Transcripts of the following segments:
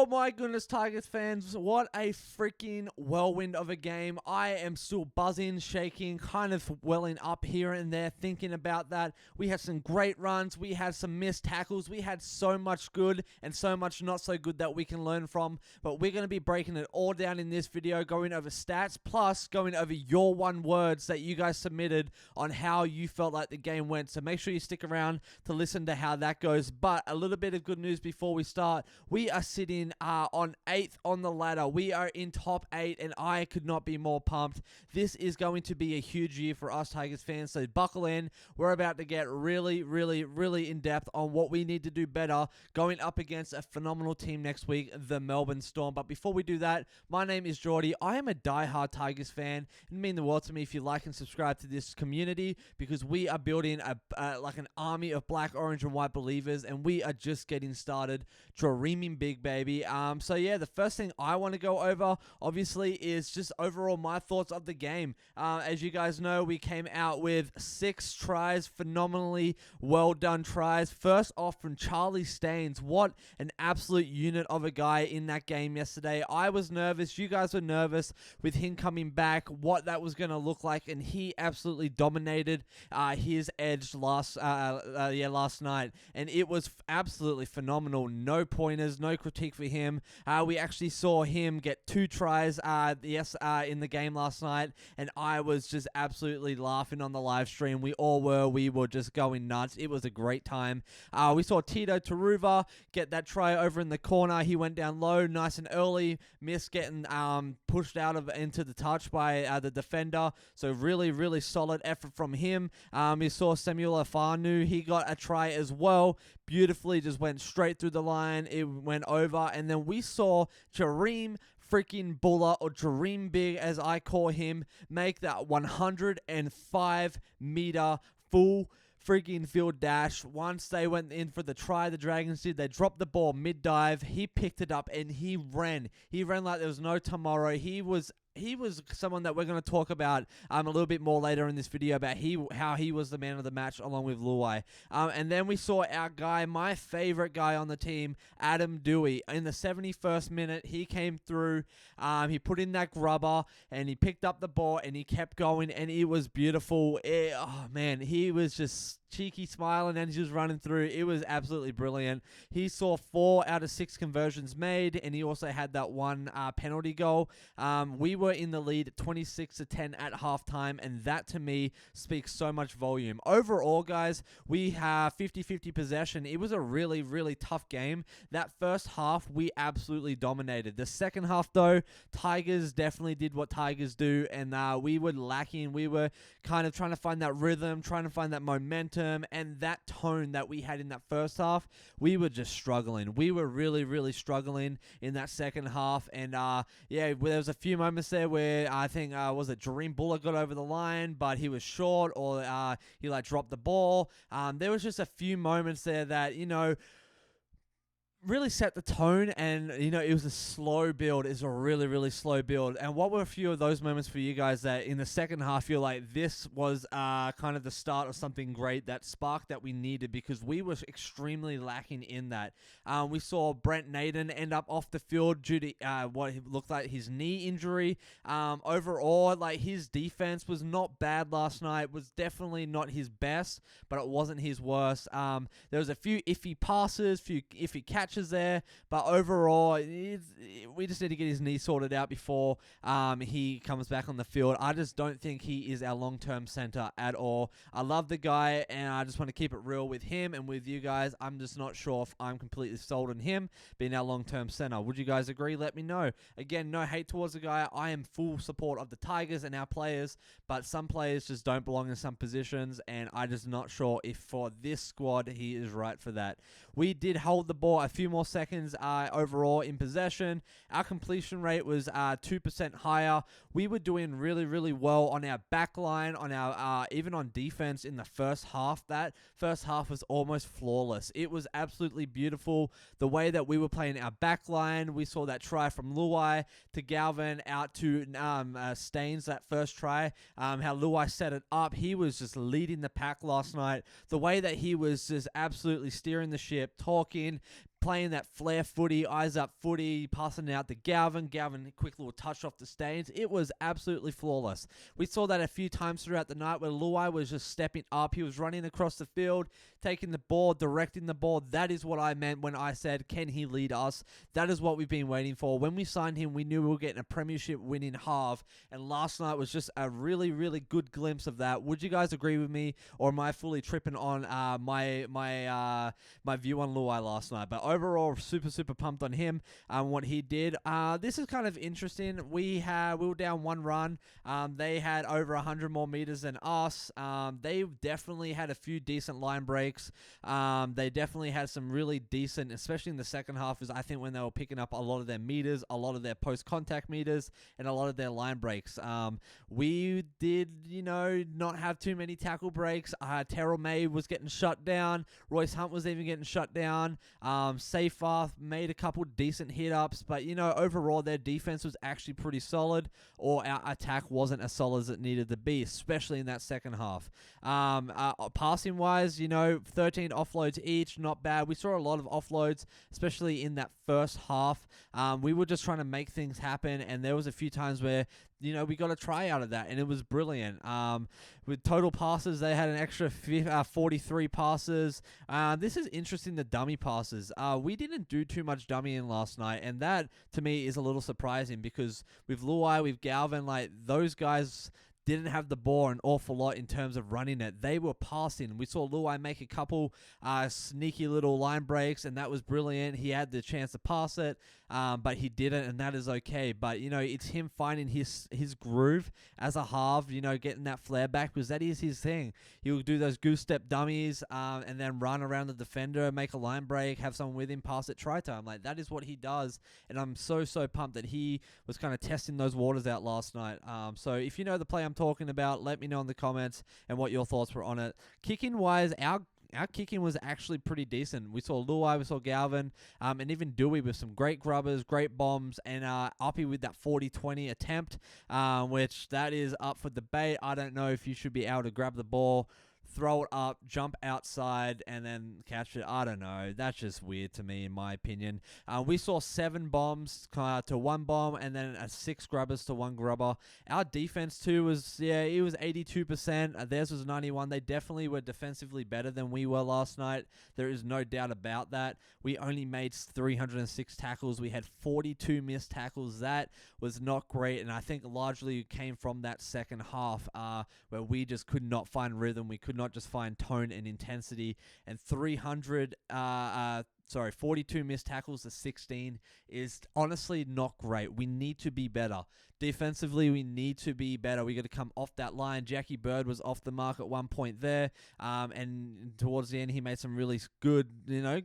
Oh my goodness, Tigers fans, what a freaking whirlwind of a game. I am still buzzing, shaking, kind of welling up here and there thinking about that. We had some great runs, we had some missed tackles, we had so much good and so much not so good that we can learn from, but we're going to be breaking it all down in this video, going over stats, plus going over your one words that you guys submitted on how you felt like the game went. So make sure you stick around to listen to how that goes. But a little bit of good news before we start. We are sitting on 8th on the ladder. We are in top 8, and I could not be more pumped. This is going to be a huge year for us Tigers fans, so buckle in. We're about to get really in depth on what we need to do better going up against a phenomenal team next week, the Melbourne Storm. But before we do that, my name is Geordie. I am a diehard Tigers fan. It means the world to me if you like and subscribe to this community, because we are building like an army of black, orange, and white believers, and we are just getting started, dreaming big, baby. So yeah, the first thing I want to go over, obviously, is just overall my thoughts of the game. As you guys know, we came out with 6 tries, phenomenally well done tries. First off from Charlie Staines. What an absolute unit of a guy in that game yesterday. I was nervous. You guys were nervous with him coming back, what that was going to look like, and he absolutely dominated his edge last night, and it was absolutely phenomenal. No pointers, no critique for him. We actually saw him get 2 tries in the game last night, and I was just absolutely laughing on the live stream. We all were. We were just going nuts. It was a great time. We saw Tito Taruva get that try over in the corner. He went down low, nice and early, missed getting pushed out of into the touch by the defender. So really solid effort from him. We saw Samuel Afanu. He got a try as well. Beautifully, just went straight through the line. It went over, and then we saw Jareem freaking Buller, or Jareem Big as I call him, make that 105-meter full freaking field dash. Once they went in for the try, the Dragons did, they dropped the ball mid-dive. He picked it up and he ran. He ran like there was no tomorrow. He was someone that we're going to talk about a little bit more later in this video about how he was the man of the match along with Luai. And then we saw our guy, my favorite guy on the team, Adam Dewey. In the 71st minute, he came through. He put in that grubber and he picked up the ball and he kept going, and it was beautiful. Oh man, he was just cheeky smiling and he was running through. It was absolutely brilliant. He saw 4 out of 6 conversions made, and he also had that one penalty goal. We were in the lead 26-10 at halftime, and that to me speaks so much volume. Overall, guys, we have 50-50 possession. It was a really tough game. That first half, we absolutely dominated. The second half, though, Tigers definitely did what Tigers do, and we were lacking. We were kind of trying to find that rhythm, trying to find that momentum, and that tone that we had in that first half. We were just struggling. We were really struggling in that second half, and yeah, there was a few moments there where I think was it Jareem Buller got over the line, but he was short, or he dropped the ball. There was just a few moments there that, you know, really set the tone, and it was a slow build. It's a really slow build. And what were a few of those moments for you guys that in the second half you're like, this was kind of the start of something great, that spark that we needed, because we were extremely lacking in that. We saw Brent Naden end up off the field due to what looked like his knee injury. Overall, his defense was not bad last night. It was definitely not his best, but it wasn't his worst. There was a few iffy passes, few iffy catches there, but overall, we just need to get his knee sorted out before he comes back on the field. I just don't think he is our long-term center at all. I love the guy, and I just want to keep it real with him and with you guys. I'm just not sure if I'm completely sold on him being our long-term center. Would you guys agree? Let me know. Again, no hate towards the guy. I am full support of the Tigers and our players, but some players just don't belong in some positions, and I'm just not sure if for this squad he is right for that. We did hold the ball a few more seconds overall in possession. Our completion rate was 2% higher. We were doing really well on our back line, on our even on defense in the first half. That first half was almost flawless. It was absolutely beautiful. The way that we were playing our back line, we saw that try from Luai to Galvin out to Staines, that first try. How Luai set it up. He was just leading the pack last night. The way that he was just absolutely steering the ship, talking, playing that flare footy, eyes up footy, passing it out to Galvin. Galvin, quick little touch off the stains. It was absolutely flawless. We saw that a few times throughout the night where Luai was just stepping up. He was running across the field, taking the ball, directing the ball. That is what I meant when I said, can he lead us? That is what we've been waiting for. When we signed him, we knew we were getting a premiership winning half, and last night was just a really, really good glimpse of that. Would you guys agree with me, or am I fully tripping on my view on Luai last night? But overall, super pumped on him and what he did. This is kind of interesting. We were down 1 run. They had over 100 more meters than us. They definitely had a few decent line breaks. They definitely had some really decent, especially in the second half, is I think when they were picking up a lot of their meters, a lot of their post-contact meters, and a lot of their line breaks. We did, not have too many tackle breaks. Terrell May was getting shut down. Royce Hunt was even getting shut down. Seyfarth made a couple decent hit-ups, but, overall their defense was actually pretty solid, or our attack wasn't as solid as it needed to be, especially in that second half. Passing-wise, 13 offloads each, not bad. We saw a lot of offloads, especially in that first half. We were just trying to make things happen, and there was a few times where we got a try out of that, and it was brilliant. With total passes, they had an extra 43 passes. This is interesting, the dummy passes. We didn't do too much dummying last night, and that, to me, is a little surprising because with Luai, with Galvin, those guys didn't have the ball an awful lot in terms of running it. They were passing. We saw Luai make a couple sneaky little line breaks, and that was brilliant. He had the chance to pass it, but he didn't, and that is okay. But, it's him finding his groove as a half, getting that flare back, because that is his thing. He'll do those goose step dummies and then run around the defender, make a line break, have someone with him, pass it, try time. That is what he does, and I'm so pumped that he was kind of testing those waters out last night. So if you know the play I'm talking about, let me know in the comments and what your thoughts were on it. Kicking wise, our kicking was actually pretty decent. We saw Luai, we saw Galvin, and even Dewey with some great grubbers, great bombs, and Uppy with that 40-20 attempt, which that is up for debate. I don't know if you should be able to grab the ball, throw it up, jump outside, and then catch it. I don't know. That's just weird to me, in my opinion. We saw 7 bombs to 1 bomb, and then 6 grubbers to 1 grubber. Our defense, too, was, it was 82%. Theirs was 91%. They definitely were defensively better than we were last night. There is no doubt about that. We only made 306 tackles. We had 42 missed tackles. That was not great, and I think largely came from that second half where we just could not find rhythm. We could not just find tone and intensity, and 42 missed tackles to 16 is honestly not great. We need to be better. Defensively, we need to be better. We got to come off that line. Jackie Bird was off the mark at one point there, and towards the end, he made some really good,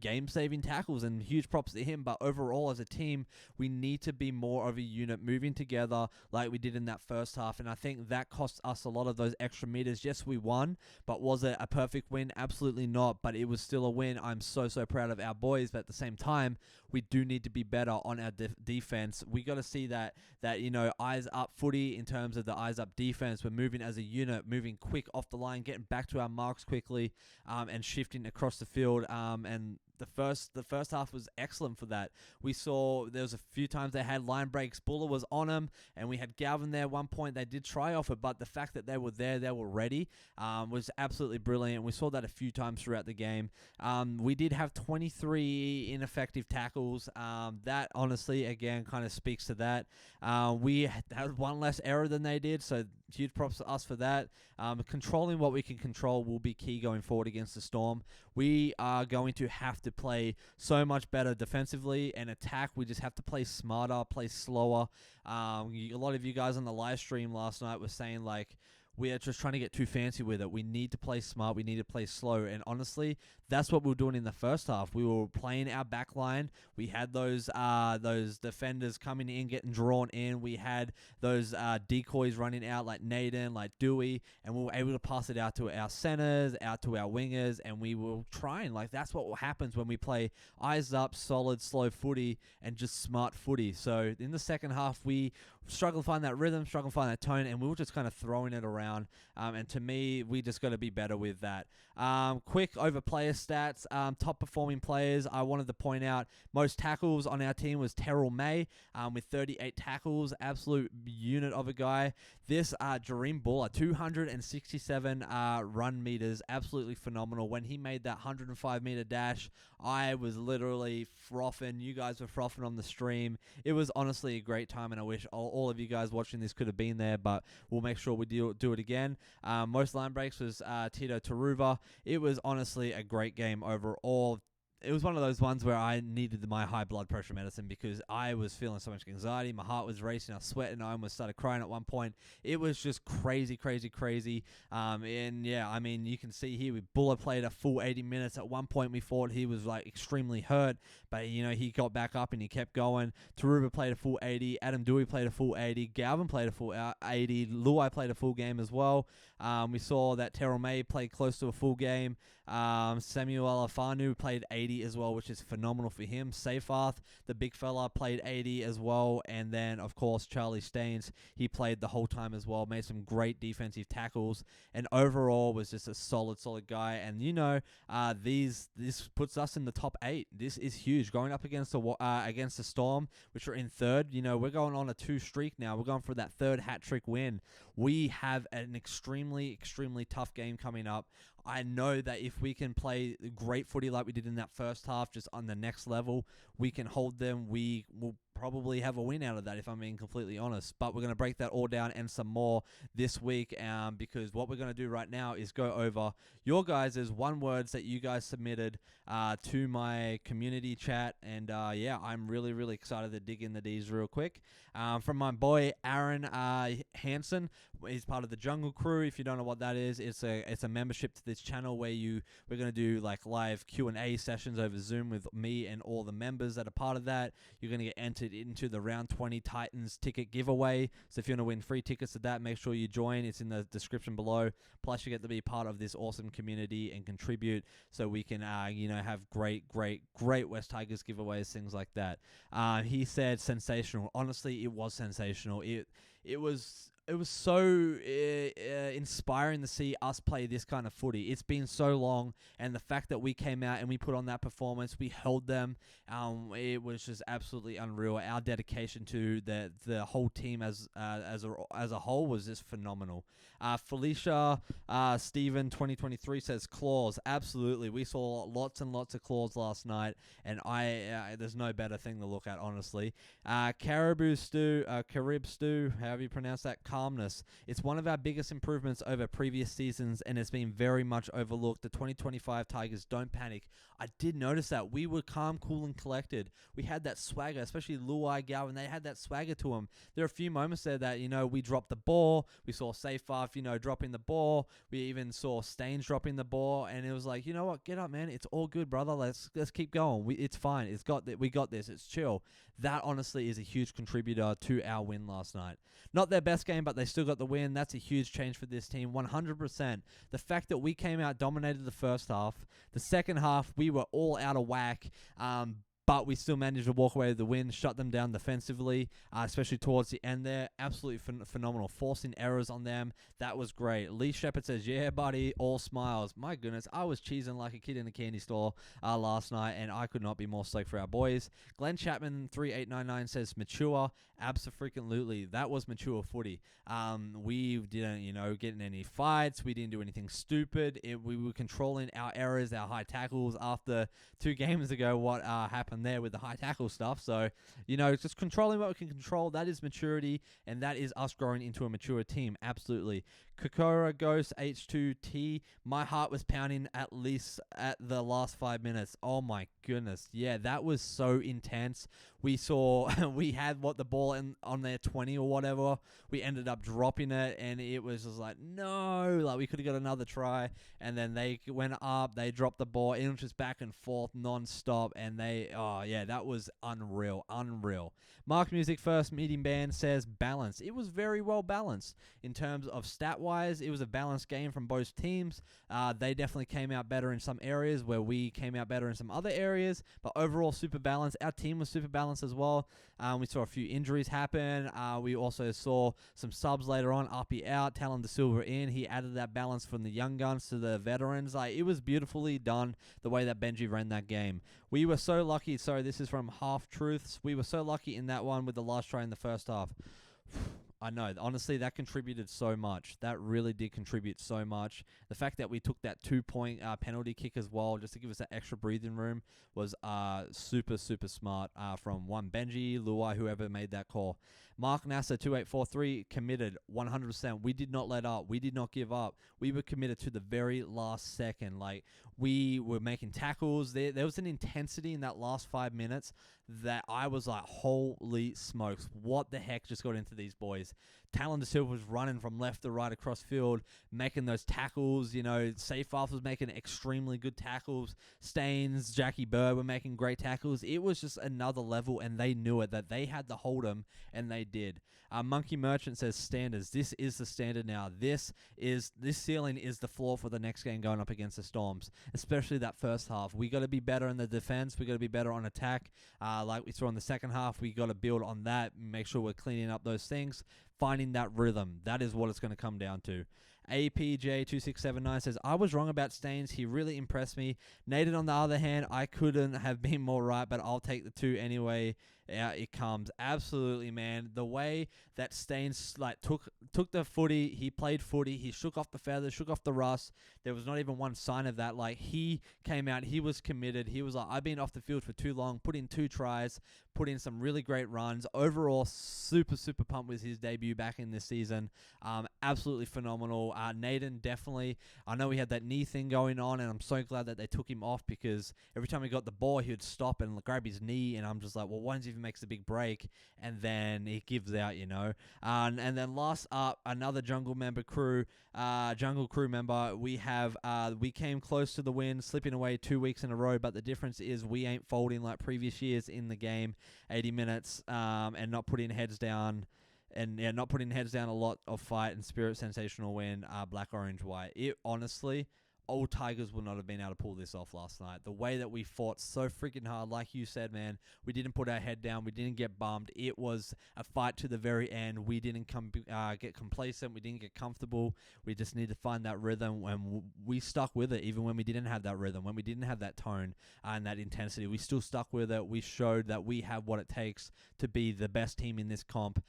game-saving tackles, and huge props to him. But overall, as a team, we need to be more of a unit, moving together like we did in that first half, and I think that cost us a lot of those extra meters. Yes, we won, but was it a perfect win? Absolutely not, but it was still a win. I'm so proud of our boys, but at the same time, we do need to be better on our defense. We got to see that eyes up footy in terms of the eyes up defense. We're moving as a unit, moving quick off the line, getting back to our marks quickly, and shifting across the field. And the first half was excellent for that. We saw there was a few times they had line breaks. Buller was on them, and we had Galvin there at one point. They did try off it, but the fact that they were there, they were ready, was absolutely brilliant. We saw that a few times throughout the game. We did have 23 ineffective tackles. That honestly, again, kind of speaks to that. We had one less error than they did, so huge props to us for that. Controlling what we can control will be key going forward against the Storm. We are going to have to play so much better defensively, and attack, we just have to play smarter, play slower. A lot of you guys on the live stream last night were saying, we are just trying to get too fancy with it. We need to play smart. We need to play slow. And honestly, that's what we were doing in the first half. We were playing our back line. We had those defenders coming in, getting drawn in. We had those decoys running out like Naden, like Dewey, and we were able to pass it out to our centers, out to our wingers, and we were trying. That's what happens when we play eyes up, solid, slow footy, and just smart footy. So in the second half, we struggled to find that rhythm, struggled to find that tone, and we were just kind of throwing it around. And to me, we just got to be better with that. Quick over player stats, top performing players. I wanted to point out most tackles on our team was Terrell May with 38 tackles, absolute unit of a guy. This Jareem Buller, 267 run meters, absolutely phenomenal. When he made that 105-meter dash, I was literally frothing. You guys were frothing on the stream. It was honestly a great time, and I wish all of you guys watching this could have been there, but we'll make sure we do it again. Most line breaks was Tito Taruva. It was honestly a great game overall. It was one of those ones where I needed my high blood pressure medicine because I was feeling so much anxiety. My heart was racing. I was sweating. I almost started crying at one point. It was just crazy. And yeah, I mean, you can see here, Buller played a full 80 minutes. At one point, we thought he was like extremely hurt, but you know, he got back up and he kept going. Taruba played a full 80. Adam Dewey played a full 80. Galvin played a full 80. Luai played a full game as well. We saw that Terrell May played close to a full game. Samuel Alafanu played 80 as well, which is phenomenal for him. Seyfarth, the big fella, played 80 as well. And then, of course, Charlie Staines, he played the whole time as well, made some great defensive tackles, and overall was just a solid guy. And, you know, this puts us in the top 8. This is huge. Going up against the Storm, which are in third, you know, we're going on a 2 streak now. We're going for that 3rd hat-trick win. We have an extremely tough game coming up. I know that if we can play great footy like we did in that first half, just on the next level, we can hold them. We will probably have a win out of that, if I'm being completely honest. But we're going to break that all down and some more this week, because what we're going to do right now is go over your guys' one words that you guys submitted to my community chat. And yeah, I'm really excited to dig in the D's real quick. From my boy Aaron Hansen, he's part of the Jungle Crew. If you don't know what that is, it's a membership to this channel where we're going to do like live Q&A sessions over Zoom with me and all the members that are part of that. You're going to get entered into the Round 20 Titans ticket giveaway. So if you want to win free tickets to that, make sure you join. It's in the description below. Plus, you get to be part of this awesome community and contribute so we can, have great West Tigers giveaways, things like that. He said sensational. Honestly, it was sensational. It was so inspiring to see us play this kind of footy. It's been so long, and the fact that we came out and we put on that performance, we held them. It was just absolutely unreal. Our dedication to the whole team as a whole was just phenomenal. Felicia Steven 2023 says claws. Absolutely, we saw lots and lots of claws last night, and there's no better thing to look at, honestly. Carib Stew, however you pronounce that. Calmness. It's one of our biggest improvements over previous seasons, and it's been very much overlooked. The 2025 Tigers don't panic. I did notice that we were calm, cool, and collected. We had that swagger, especially Luai, Galvin. They had that swagger to them. There are a few moments there that, we dropped the ball. We saw Seyfarth, dropping the ball. We even saw Staines dropping the ball, and it was like, you know what? Get up, man. It's all good, brother. Let's keep going. It's fine. We got this. It's chill. That honestly is a huge contributor to our win last night. Not their best game, but they still got the win. That's a huge change for this team, 100%. The fact that we came out, dominated the first half. The second half, we were all out of whack. But we still managed to walk away with the win, shut them down defensively, especially towards the end there. Absolutely phenomenal. Forcing errors on them. That was great. Lee Shepard says, yeah, buddy, all smiles. My goodness, I was cheesing like a kid in a candy store last night, and I could not be more stoked for our boys. Glenn Chapman 3899 says, mature. Abso-freaking-lutely. That was mature footy. We didn't, get in any fights. We didn't do anything stupid. We were controlling our errors, our high tackles. After 2 games ago, what happened there with the high tackle stuff. So, just controlling what we can control. That is maturity, and that is us growing into a mature team. Absolutely. Kokora Ghost H2T. My heart was pounding at least at the last 5 minutes. Oh my goodness. Yeah, that was so intense. We saw, we had the ball on their 20 or whatever. We ended up dropping it, and it was just like, no, like we could have got another try. And then they went up, they dropped the ball. It was just back and forth non-stop, and that was unreal. Mark Music First Meeting Band says balance. It was very well balanced in terms of stat-wise. talent-wise, it was a balanced game from both teams. They definitely came out better in some areas where we came out better in some other areas. But overall, super balanced. Our team was super balanced as well. We saw a few injuries happen. We also saw some subs later on. Uppy out, Talon De Silva in. He added that balance from the young guns to the veterans. Like, it was beautifully done the way that Benji ran that game. We were so lucky. Sorry, this is from Half Truths. We were so lucky in that one with the last try in the first half. I know, honestly, that contributed so much. That really did contribute so much. The fact that we took that 2-point penalty kick as well, just to give us that extra breathing room, was super, super smart from one Benji, Luai, whoever made that call. Mark Nasser, 2843, committed 100%. We did not let up. We did not give up. We were committed to the very last second. Like, we were making tackles. There was an intensity in that last 5 minutes that I was like, holy smokes, what the heck just got into these boys? Talon De Silva was running from left to right across field, making those tackles. You know, Seyfarth was making extremely good tackles. Staines, Jackie Bird were making great tackles. It was just another level, and they knew it, that they had to hold them, and they did. Monkey Merchant says standards. This is the standard now. This ceiling is the floor for the next game going up against the Storms, especially that first half. We got to be better in the defense. We got to be better on attack. Like we saw in the second half, we got to build on that. Make sure we're cleaning up those things, finding that rhythm. That is what it's going to come down to. APJ2679 says, I was wrong about Staines. He really impressed me. Nathan, on the other hand, I couldn't have been more right, but I'll take the 2 anyway. It comes. Absolutely, man. The way that Staines took the footy, he played footy, he shook off the feathers, shook off the rust. There was not even one sign of that. Like, he came out, he was committed. He was like, I've been off the field for too long, put in 2 tries, put in some really great runs. Overall, super, super pumped with his debut back in this season. Absolutely phenomenal. Nathan, definitely. I know he had that knee thing going on, and I'm so glad that they took him off, because every time he got the ball, he would stop and grab his knee, and I'm just like, well, why doesn't he even makes the big break, and then he gives out, you know. And then last up, another Jungle Crew member. We have we came close to the win, slipping away 2 weeks in a row, but the difference is we ain't folding like previous years in the game, 80 minutes, and not putting heads down. And yeah, not putting heads down, a lot of fight and spirit. Sensational win, black, orange, white. It honestly, old Tigers would not have been able to pull this off last night. The way that we fought so freaking hard, like you said, man, we didn't put our head down. We didn't get bummed. It was a fight to the very end. We didn't get complacent. We didn't get comfortable. We just need to find that rhythm, and we stuck with it even when we didn't have that rhythm, when we didn't have that tone and that intensity. We still stuck with it. We showed that we have what it takes to be the best team in this comp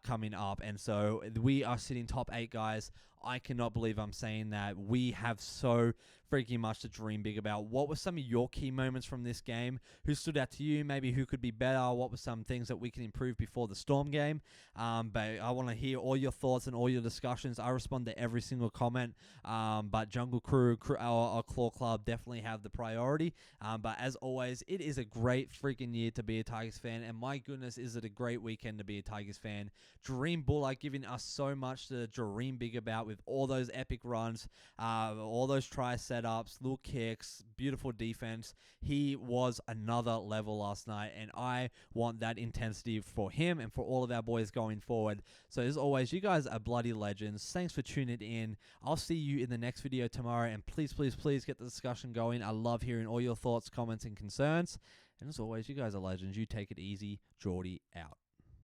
coming up, and so we are sitting top 8, guys. I cannot believe I'm saying that. We have so freaking much to dream big about. What were some of your key moments from this game? Who stood out to you? Maybe who could be better? What were some things that we can improve before the Storm game? But I want to hear all your thoughts and all your discussions. I respond to every single comment. But Jungle Crew, our Claw Club definitely have the priority. But as always, it is a great freaking year to be a Tigers fan. And my goodness, is it a great weekend to be a Tigers fan. Dream Bull giving us so much to dream big about, with all those epic runs, all those try setups, little kicks, beautiful defense. He was another level last night, and I want that intensity for him and for all of our boys going forward. So as always, you guys are bloody legends. Thanks for tuning in. I'll see you in the next video tomorrow, and please, please, please get the discussion going. I love hearing all your thoughts, comments, and concerns. And as always, you guys are legends. You take it easy. Geordie out.